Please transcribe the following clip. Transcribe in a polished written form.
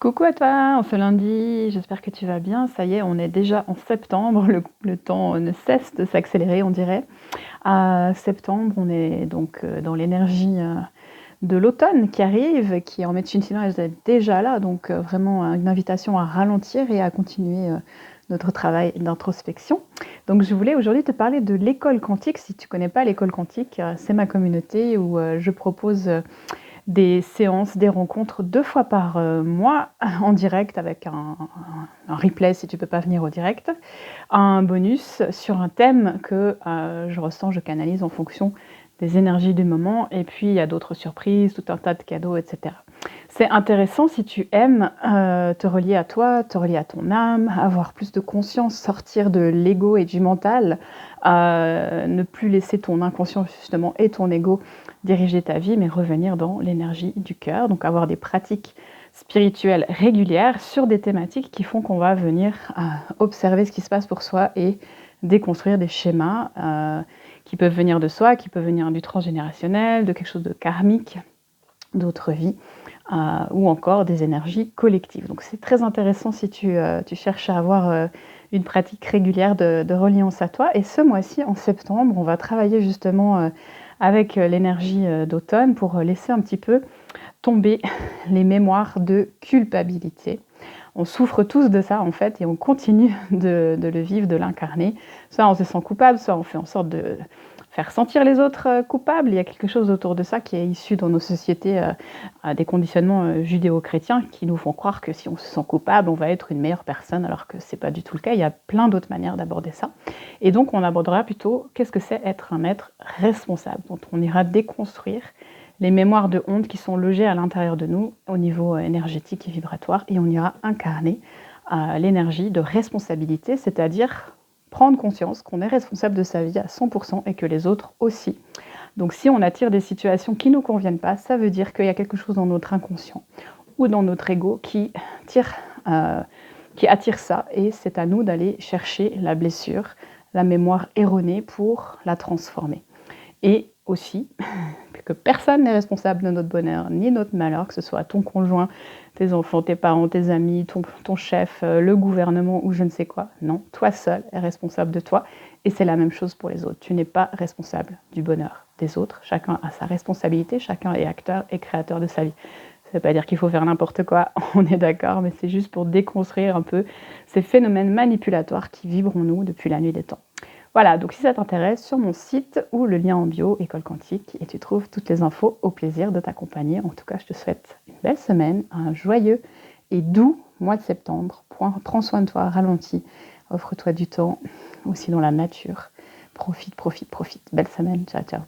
Coucou à toi, on ce lundi, j'espère que tu vas bien. Ça y est, on est déjà en septembre, le temps ne cesse de s'accélérer, on dirait. À septembre, on est donc dans l'énergie de l'automne qui arrive, qui en médecine chinoise est déjà là, donc vraiment une invitation à ralentir et à continuer notre travail d'introspection. Donc je voulais aujourd'hui te parler de l'école quantique. Si tu connais pas l'école quantique, c'est ma communauté où je propose des séances, des rencontres 2 fois par, mois en direct avec un replay si tu peux pas venir au direct, un bonus sur un thème que, je ressens, je canalise en fonction des énergies du moment et puis il y a d'autres surprises, tout un tas de cadeaux et cetera. C'est intéressant si tu aimes, te relier à toi, te relier à ton âme, avoir plus de conscience, sortir de l'ego et du mental, ne plus laisser ton inconscient justement et ton ego diriger ta vie, mais revenir dans l'énergie du cœur. Donc avoir des pratiques spirituelles régulières sur des thématiques qui font qu'on va venir observer ce qui se passe pour soi et déconstruire des schémas qui peuvent venir de soi, qui peuvent venir du transgénérationnel, de quelque chose de karmique, d'autres vies, ou encore des énergies collectives. Donc c'est très intéressant si tu cherches à avoir une pratique régulière de reliance à toi. Et ce mois-ci, en septembre, on va travailler justement avec l'énergie d'automne pour laisser un petit peu tomber les mémoires de culpabilité. On souffre tous de ça en fait et on continue de le vivre, de l'incarner. Soit on se sent coupable, soit on fait en sorte de faire sentir les autres coupables. Il y a quelque chose autour de ça qui est issu dans nos sociétés, des conditionnements judéo-chrétiens qui nous font croire que si on se sent coupable, on va être une meilleure personne, alors que c'est pas du tout le cas. Il y a plein d'autres manières d'aborder ça. Et donc on abordera plutôt qu'est-ce que c'est être un être responsable. Donc on ira déconstruire les mémoires de honte qui sont logées à l'intérieur de nous au niveau énergétique et vibratoire, et on ira incarner l'énergie de responsabilité, c'est-à-dire prendre conscience qu'on est responsable de sa vie à 100% et que les autres aussi. Donc si on attire des situations qui ne nous conviennent pas, ça veut dire qu'il y a quelque chose dans notre inconscient ou dans notre ego qui attire ça, et c'est à nous d'aller chercher la blessure, la mémoire erronée pour la transformer. Et aussi que personne n'est responsable de notre bonheur ni notre malheur, que ce soit ton conjoint, tes enfants, tes parents, tes amis, ton chef, le gouvernement ou je ne sais quoi. Non, toi seul es responsable de toi, et c'est la même chose pour les autres. Tu n'es pas responsable du bonheur des autres. Chacun a sa responsabilité, chacun est acteur et créateur de sa vie. Ça ne veut pas dire qu'il faut faire n'importe quoi, on est d'accord, mais c'est juste pour déconstruire un peu ces phénomènes manipulatoires qui vibrent en nous depuis la nuit des temps. Voilà, donc si ça t'intéresse, sur mon site ou le lien en bio, École Quantique, et tu trouves toutes les infos. Au plaisir de t'accompagner. En tout cas, je te souhaite une belle semaine, un joyeux et doux mois de septembre. Prends soin de toi, ralentis, offre-toi du temps, aussi dans la nature. Profite. Belle semaine, ciao.